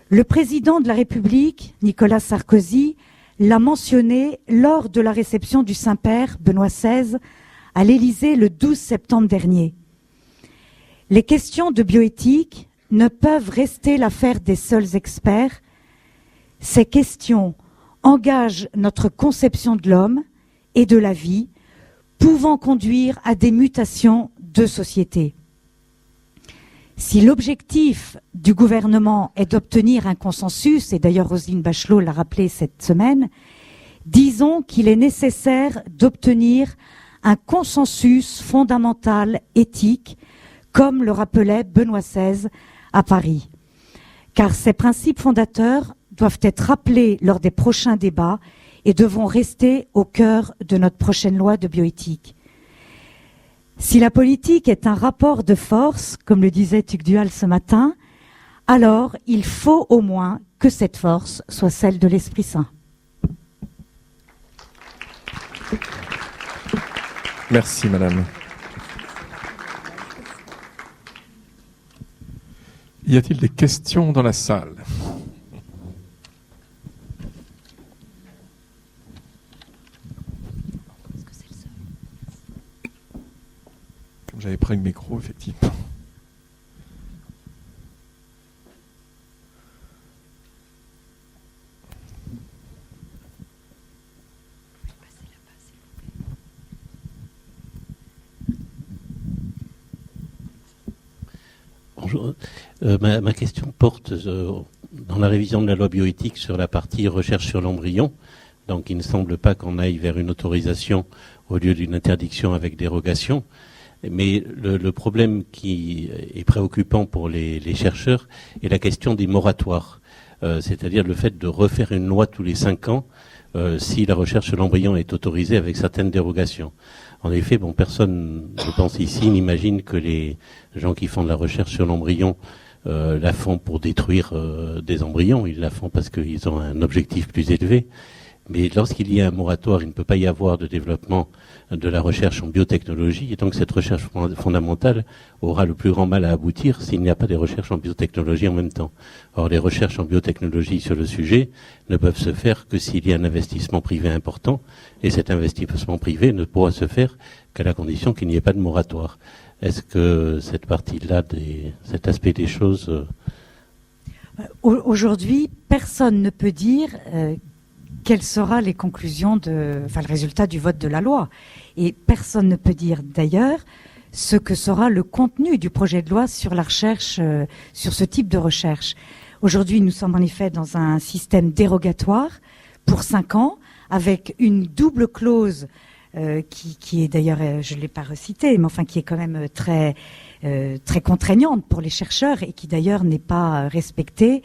Le président de la République, Nicolas Sarkozy, l'a mentionné lors de la réception du Saint-Père, Benoît XVI, à l'Élysée le 12 septembre dernier. Les questions de bioéthique ne peuvent rester l'affaire des seuls experts. Ces questions engagent notre conception de l'homme et de la vie, pouvant conduire à des mutations de société. Si l'objectif du gouvernement est d'obtenir un consensus, et d'ailleurs Roselyne Bachelot l'a rappelé cette semaine, disons qu'il est nécessaire d'obtenir un consensus fondamental éthique, comme le rappelait Benoît XVI à Paris. Car ces principes fondateurs doivent être rappelés lors des prochains débats et devront rester au cœur de notre prochaine loi de bioéthique. Si la politique est un rapport de force, comme le disait Tugdual ce matin, alors il faut au moins que cette force soit celle de l'Esprit Saint. Merci, madame. Y a-t-il des questions dans la salle ? J'avais pris le micro, effectivement. Bonjour. Ma question porte dans la révision de la loi bioéthique sur la partie recherche sur l'embryon. Donc il ne semble pas qu'on aille vers une autorisation au lieu d'une interdiction avec dérogation. Mais le problème qui est préoccupant pour les chercheurs est la question des moratoires. C'est-à-dire le fait de refaire une loi tous les 5 ans si la recherche sur l'embryon est autorisée avec certaines dérogations. En effet, bon, personne, je pense ici, n'imagine que les gens qui font de la recherche sur l'embryon la font pour détruire des embryons. Ils la font parce qu'ils ont un objectif plus élevé. Mais lorsqu'il y a un moratoire, il ne peut pas y avoir de développement de la recherche en biotechnologie. Et donc cette recherche fondamentale aura le plus grand mal à aboutir s'il n'y a pas des recherches en biotechnologie en même temps. Or, les recherches en biotechnologie sur le sujet ne peuvent se faire que s'il y a un investissement privé important. Et cet investissement privé ne pourra se faire qu'à la condition qu'il n'y ait pas de moratoire. Est-ce que cette partie-là, cet aspect des choses... Aujourd'hui, personne ne peut dire... quelles seront les conclusions le résultat du vote de la loi. Et personne ne peut dire d'ailleurs ce que sera le contenu du projet de loi sur la recherche, sur ce type de recherche. Aujourd'hui, nous sommes en effet dans un système dérogatoire pour 5 ans, avec une double clause qui est d'ailleurs, je ne l'ai pas recitée, mais enfin qui est quand même très contraignante pour les chercheurs et qui d'ailleurs n'est pas respectée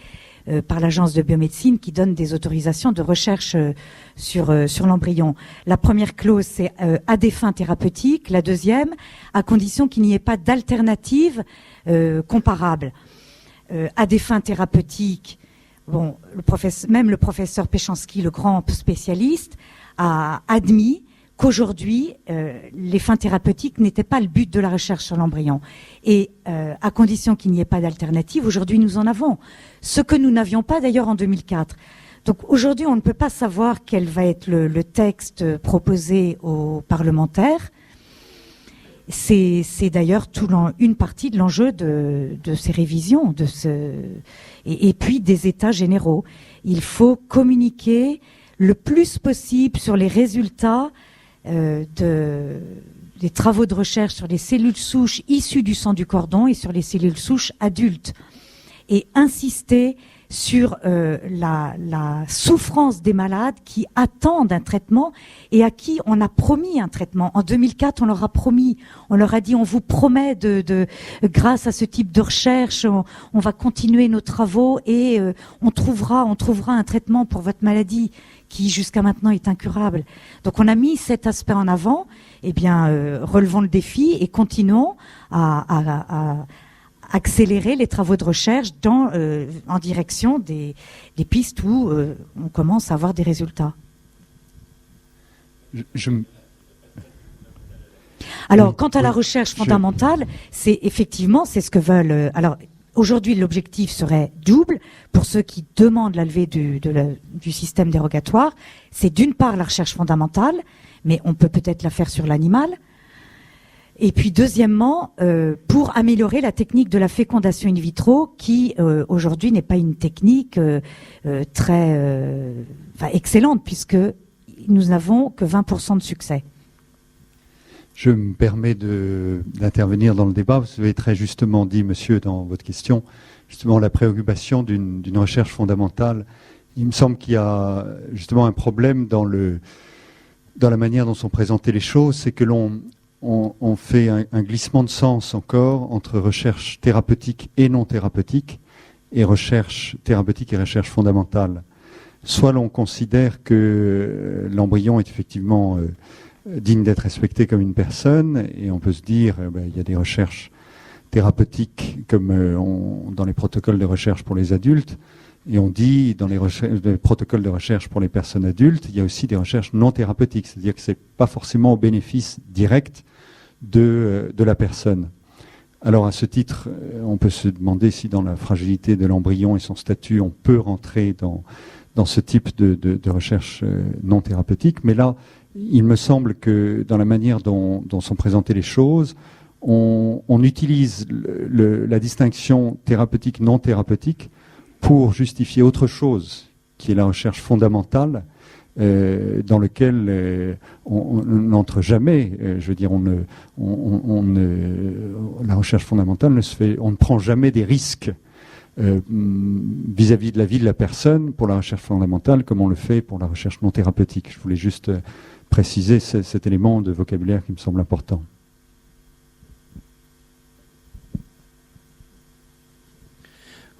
par l'Agence de biomédecine qui donne des autorisations de recherche sur l'embryon. La première clause, c'est à des fins thérapeutiques. La deuxième, à condition qu'il n'y ait pas d'alternative comparable. À des fins thérapeutiques, bon, même le professeur Péchanski, le grand spécialiste, a admis qu'aujourd'hui, les fins thérapeutiques n'étaient pas le but de la recherche sur l'embryon. Et à condition qu'il n'y ait pas d'alternative, aujourd'hui nous en avons. Ce que nous n'avions pas d'ailleurs en 2004. Donc aujourd'hui, on ne peut pas savoir quel va être le texte proposé aux parlementaires. C'est d'ailleurs une partie de l'enjeu de ces révisions, et puis des états généraux. Il faut communiquer le plus possible sur les résultats des travaux de recherche sur les cellules souches issues du sang du cordon et sur les cellules souches adultes, et insister sur la souffrance des malades qui attendent un traitement et à qui on a promis un traitement. En 2004, on leur a promis, on leur a dit, on vous promet grâce à ce type de recherche, on va continuer nos travaux et on trouvera un traitement pour votre maladie qui jusqu'à maintenant est incurable. Donc on a mis cet aspect en avant. Eh bien, relevons le défi et continuons à accélérer les travaux de recherche en direction des pistes où on commence à avoir des résultats. Alors, quant à la recherche fondamentale, c'est ce que veulent... alors, aujourd'hui, l'objectif serait double pour ceux qui demandent la levée du système dérogatoire. C'est d'une part la recherche fondamentale, mais on peut peut-être la faire sur l'animal. Et puis deuxièmement, pour améliorer la technique de la fécondation in vitro, qui aujourd'hui n'est pas une technique excellente, puisque nous n'avons que 20% de succès. Je me permets d'intervenir dans le débat. Vous avez très justement dit, monsieur, dans votre question, justement la préoccupation d'une recherche fondamentale. Il me semble qu'il y a justement un problème dans la manière dont sont présentées les choses, c'est que on fait un glissement de sens encore entre recherche thérapeutique et non thérapeutique et recherche thérapeutique et recherche fondamentale. Soit l'on considère que l'embryon est effectivement digne d'être respecté comme une personne, et on peut se dire il y a des recherches thérapeutiques comme dans les protocoles de recherche pour les adultes, et on dit dans les protocoles de recherche pour les personnes adultes, il y a aussi des recherches non thérapeutiques, c'est-à-dire que c'est pas forcément au bénéfice direct de la personne. Alors à ce titre, on peut se demander si dans la fragilité de l'embryon et son statut, on peut rentrer dans ce type de recherche non thérapeutique, mais là, il me semble que dans la manière dont sont présentées les choses, on utilise la distinction thérapeutique-non thérapeutique pour justifier autre chose, qui est la recherche fondamentale, dans lequel on n'entre jamais. Je veux dire, la recherche fondamentale on ne prend jamais des risques vis-à-vis de la vie de la personne pour la recherche fondamentale, comme on le fait pour la recherche non thérapeutique. Je voulais juste préciser cet élément de vocabulaire qui me semble important.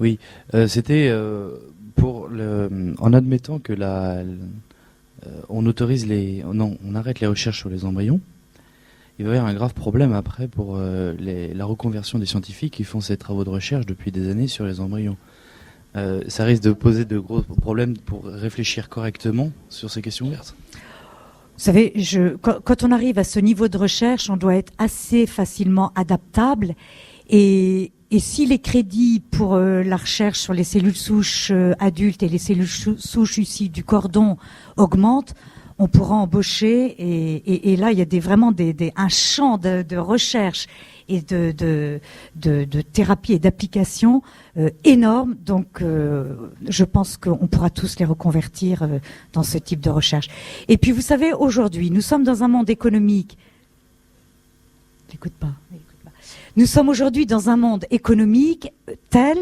Oui, c'était en admettant que on arrête les recherches sur les embryons, il va y avoir un grave problème après pour la reconversion des scientifiques qui font ces travaux de recherche depuis des années sur les embryons. Ça risque de poser de gros problèmes pour réfléchir correctement sur ces questions ouvertes. Vous savez, quand on arrive à ce niveau de recherche, on doit être assez facilement adaptable. Et si les crédits pour la recherche sur les cellules souches adultes et les cellules souches issues du cordon augmentent, on pourra embaucher. Et là, il y a vraiment un champ de recherche et de thérapie et d'application énorme. Donc, je pense qu'on pourra tous les reconvertir dans ce type de recherche. Et puis, vous savez, aujourd'hui, nous sommes dans un monde économique. J'écoute pas. Nous sommes aujourd'hui dans un monde économique tel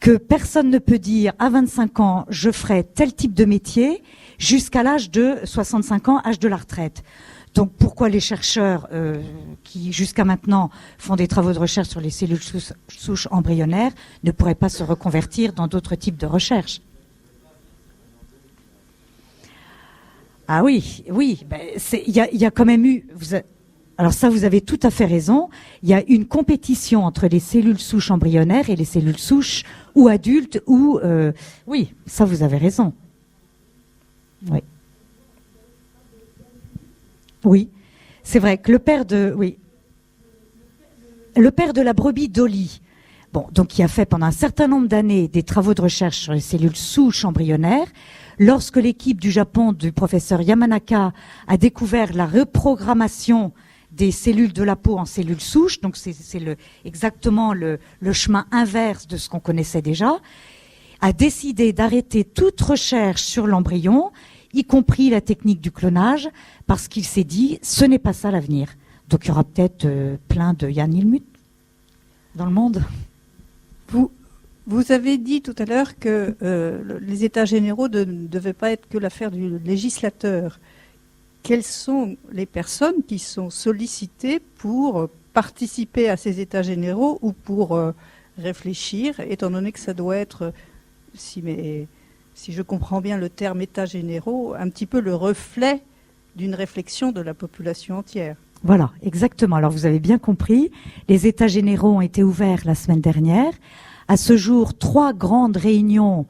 que personne ne peut dire à 25 ans, je ferai tel type de métier jusqu'à l'âge de 65 ans, âge de la retraite. Donc pourquoi les chercheurs qui jusqu'à maintenant font des travaux de recherche sur les cellules souches embryonnaires ne pourraient pas se reconvertir dans d'autres types de recherche? Ah oui, il y a quand même eu... Alors ça, vous avez tout à fait raison. Il y a une compétition entre les cellules souches embryonnaires et les cellules souches ou adultes ou... oui, ça vous avez raison. Oui. Oui, c'est vrai que le père de la brebis Dolly, donc qui a fait pendant un certain nombre d'années des travaux de recherche sur les cellules souches embryonnaires, lorsque l'équipe du Japon du professeur Yamanaka a découvert la reprogrammation des cellules de la peau en cellules souches, donc c'est exactement le chemin inverse de ce qu'on connaissait déjà, a décidé d'arrêter toute recherche sur l'embryon, y compris la technique du clonage, parce qu'il s'est dit, ce n'est pas ça l'avenir. Donc il y aura peut-être plein de Yann Ilmut dans le monde. Vous avez dit tout à l'heure que les États généraux ne devaient pas être que l'affaire du législateur. Quelles sont les personnes qui sont sollicitées pour participer à ces États généraux ou pour réfléchir, étant donné que ça doit être, si je comprends bien le terme États généraux, un petit peu le reflet d'une réflexion de la population entière? Voilà, exactement. Alors vous avez bien compris, les États généraux ont été ouverts la semaine dernière. À ce jour, 3 grandes réunions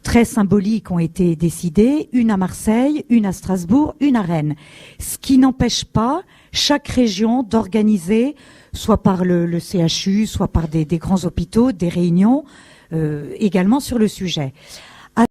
très symboliques ont été décidées, une à Marseille, une à Strasbourg, une à Rennes. Ce qui n'empêche pas chaque région d'organiser, soit par le CHU, soit par des grands hôpitaux, des réunions également sur le sujet.